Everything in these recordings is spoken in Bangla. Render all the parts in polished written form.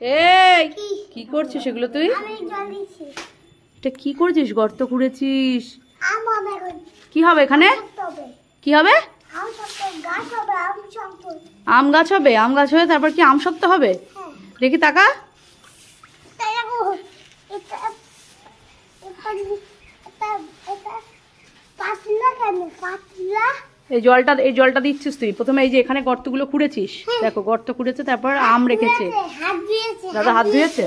এই কি করছিস এগুলো তুই? এটা কি করছিস? গর্ত খুঁড়েছিস? কি হবে এখানে? কি হবে? আম গাছ হবে। আম গাছ হয়ে তারপর কি আম সত্ত্ব হবে? দেখি তাকা। এই জলটা দিচ্ছিস তুই প্রথমে। এই যে এখানে গর্তগুলো খুঁড়েছিস, দেখো গর্ত খুঁড়েছে, তারপর আম রেখেছে। দাদা হাত ধুয়েছে?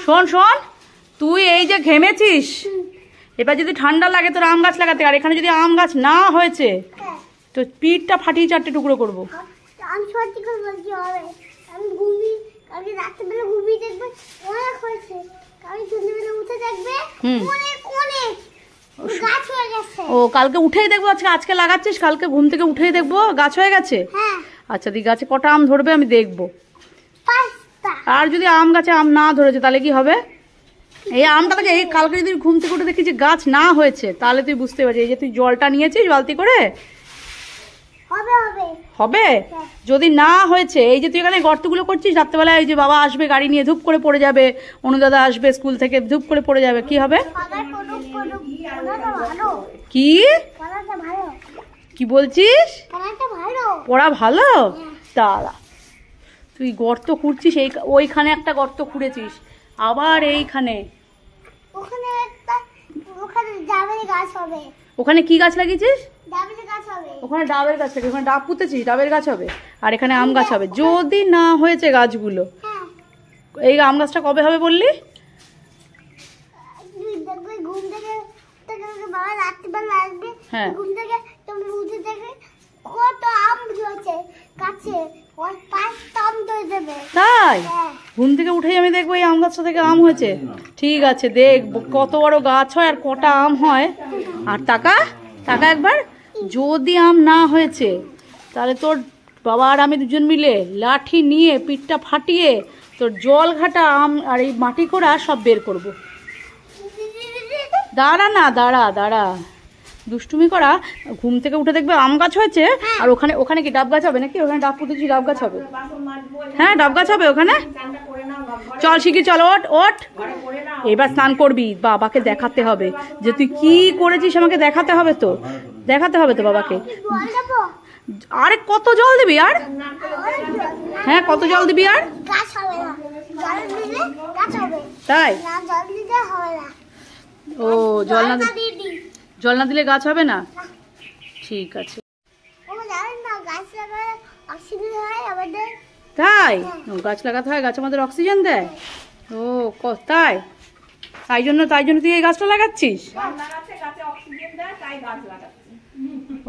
শোন শোন, তুই এই যে ঘেমেছিস, এবার যদি ঠান্ডা লাগে তোর আম গাছ লাগাতে, আর এখানে যদি আম গাছ না হয়েছে তো পিঠটা ফাটিয়ে 4টে টুকরো করবো। ও কালকে উঠেই দেখবো? আজকে লাগাচ্ছিস, কালকে ঘুম থেকে উঠেই দেখবো গাছ হয়ে গেছে? আচ্ছা দি, গাছে কটা আম ধরবে আমি দেখবো। আর যদি আম গাছে আম না ধরেছে তাহলে কি হবে? এই আমটা থেকে এই কালকে যদি ঘুম থেকে উঠে দেখি যে গাছ না হয়েছে তাহলে তুই বুঝতে পারছিস। এই যে তুই জলটা নিয়েছিস বালতি করে, হবে? যদি না হয়েছে, এই যে তুই এখানে গর্তগুলো করছিস, রাত্রেবেলায় এই যে বাবা আসবে গাড়ি নিয়ে, ধূপ করে পড়ে যাবে, অনুদাদা আসবে স্কুল থেকে, ধূপ করে পড়ে যাবে, কি হবে? কি কি বলছিস? পড়া ভালো? দাঁড়া, তুই গর্ত খুঁড়ছিস, ওইখানে একটা গর্ত খুঁড়েছিস, আবার এইখানে ওখানে কি গাছ লাগিয়েছিস? ওখানে ডাবের গাছ লাগে, ওখানে ডাব পুঁতেছিস, ডাবের গাছ হবে, আর এখানে আম গাছ হবে। যদি না হয়েছে গাছগুলো, এই আম গাছটা কবে হবে বললি? হ্যাঁ, তাই? ঘুম থেকে উঠেই আমি দেখবো এই আম গাছটা থেকে আম হয়েছে। ঠিক আছে, দেখবো কত বড় গাছ হয় আর কটা আম হয়। আর টাকা টাকা একবার, যদি আম না হয়েছে তাহলে তোর বাবা আর আমি দুজন মিলে লাঠি নিয়ে পিঠটা ফাটিয়ে তোর জল ঘাটা আম আর এই মাটি খোঁড়া সব বের করবো। দাঁড়া না, দাঁড়া দাঁড়া, দুষ্টুমি করা। ঘুম থেকে উঠে দেখবে আম গাছ হয়েছে, আর ওখানে ওখানে কি ডাব গাছ হবে নাকি? ওখানে ডাব পুঁতেছি, ডাব গাছ হবে। হ্যাঁ, ডাব গাছ হবে ওখানে। চল শিখি, চল, ওঠ ওঠ, এবার স্নান করবি, বাবাকে দেখাতে হবে যে তুই কি করেছিস, আমাকে দেখাতে হবে তো, দেখাতে হবে তো বাবাকে। আরে কত জল দিবি আর? হ্যাঁ, কত জল দিবি আর? তাই? ও জল না দিলে গাছ হবে না? ঠিক আছে। তাই? গাছ লাগাতে হয়, গাছ আমাদের অক্সিজেন দেয়। ও তাই? তাই জন্য তুই এই গাছটা লাগাচ্ছিস?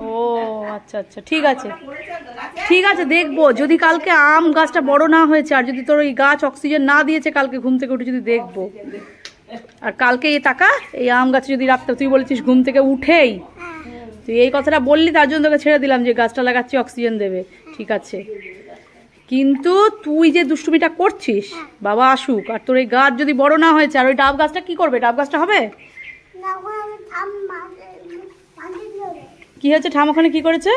ও আচ্ছা আচ্ছা, ঠিক আছে ঠিক আছে, দেখবো যদি কালকে আম গাছটা বড় না হয়েছে, আর যদি তোর ওই গাছ অক্সিজেন না দিয়েছে, কালকে ঘুম থেকে উঠে যদি দেখবো। আর কালকে এই টাকা এই আম গাছে যদি রাখতে, তুই বলেছিস ঘুম থেকে উঠেই, তুই এই কথাটা বললি তার জন্য তোকে ছেড়ে দিলাম যে গাছটা লাগাচ্ছি অক্সিজেন দেবে, ঠিক আছে। কিন্তু তুই যে দুষ্টুমিটা করছিস, বাবা আসুক আর তোর এই গাছ যদি বড় না হয়েছে, আর ওই ডাব গাছটা কি করবে? ডাব গাছটা হবে? কি হয়েছে? ঠাম ওখানে কি করেছে?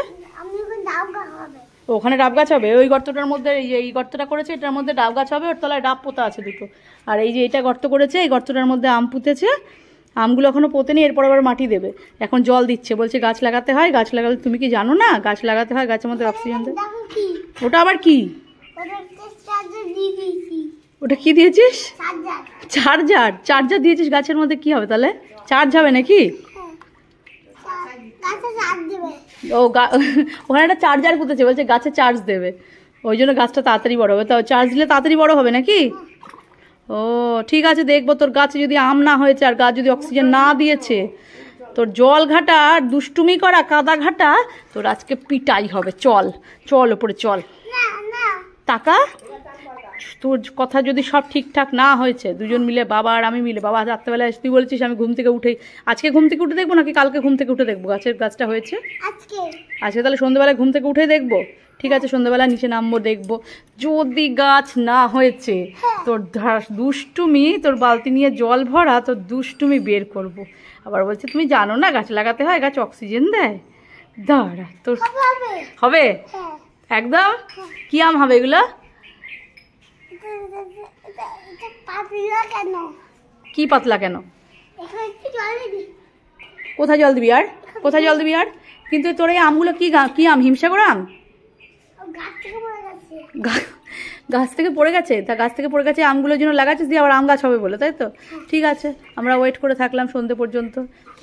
ওখানে ডাব গাছ হবে। ওই গর্তটার মধ্যে, এই গর্তটা করেছে, এটার মধ্যে ডাব গাছ হবে, ওর তলায় ডাব পোতা আছে দুটো। আর এই যে এটা গর্ত করেছে, এই গর্তটার মধ্যে আম পুঁতেছে, আমগুলো এখনো পোতেনি, এরপর আবার মাটি দেবে। এখন জল দিচ্ছে, বলছে গাছ লাগাতে হয়, গাছ লাগালে তুমি কি জানো না? গাছ লাগাতে হয়, গাছের মধ্যে অক্সিজেন দেয়। ওটা আবার কি? ওটা কি দিয়েছিস? চার্জার। চার্জার দিয়েছিস গাছের মধ্যে, কি হবে তাহলে? চার্জ হবে নাকি? ও ওখানে একটা চার্জার পুঁতেছে, বলছে গাছে চার্জ দেবে, ওই জন্য গাছটা তাড়াতাড়ি বড় হবে। তো চার্জ দিলে তাড়াতাড়ি বড় হবে নাকি? ও ঠিক আছে, দেখবো তোর গাছে যদি আম না হয়েছে আর গাছ যদি অক্সিজেন না দিয়েছে, তোর জল ঘাটা আর দুষ্টুমি করা কাদা ঘাটা তোর আজকে পিটাই হবে। চল চল ওপরে চল। টাকা, তোর কথা যদি সব ঠিকঠাক না হয়েছে, দুজন মিলে বাবা আর আমি মিলে, বাবা রাত্রেবেলায় তুই বলছিস আমি ঘুম থেকে উঠেই, আজকে ঘুম থেকে উঠে দেখবো নাকি কালকে ঘুম থেকে উঠে দেখবো গাছটা হয়েছে আজকে? তাহলে সন্ধ্যেবেলায় ঘুম থেকে উঠেই দেখবো। ঠিক আছে, সন্ধ্যাবেলা নিচে নামবো, দেখবো। যদি গাছ না হয়েছে, তোর দুষ্টুমি, তোর বালতি নিয়ে জল ভরা তোর দুষ্টুমি বের করব। আবার বলছে তুমি জানো না গাছ লাগাতে হয়, গাছ অক্সিজেন দেয়। দাঁড়া, তোর হবে একদম। কি আম হবে এগুলো? কি পাতলা কেন? কোথায় জল দিবি আর? কোথায় জল দিবি আর? কিন্তু তোর এই আমগুলো কি আম? হিমসাগর আম? গাছ থেকে পড়ে গেছে? তা গাছ থেকে পড়ে গেছে আমগুলোর জন্য লাগাচ্ছিস দিয়ে আবার আম গাছ হবে বলে, তাই তো? ঠিক আছে, আমরা ওয়েট করে থাকলাম সন্ধ্যে পর্যন্ত।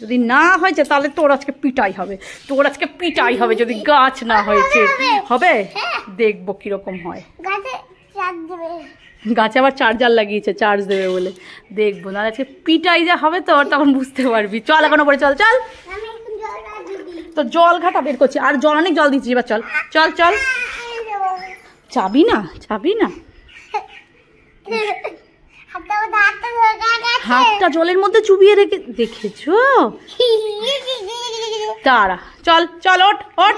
যদি না হয়েছে তাহলে তোর আজকে পিটাই হবে, তোর আজকে পিটাই হবে। যদি গাছ না হয়েছে হবে, দেখবো কিরকম হয়। গাছে আবার চার্জার লাগিয়েছে, চার্জ দেবে বলে। দেখবো না আজকে পিটাই যা হবে তোর, তখন বুঝতে পারবি। চল এখন ওপরে চল। চল তো জল ঘাটা বের করছি, আর জল অনেক জল দিচ্ছি, এবার চল চল চল। চাবি না, চাবি না। হাতটা জলের মধ্যে চুবিয়ে রেখে দেখেছো? তারা চল চল, ওঠ ওঠ।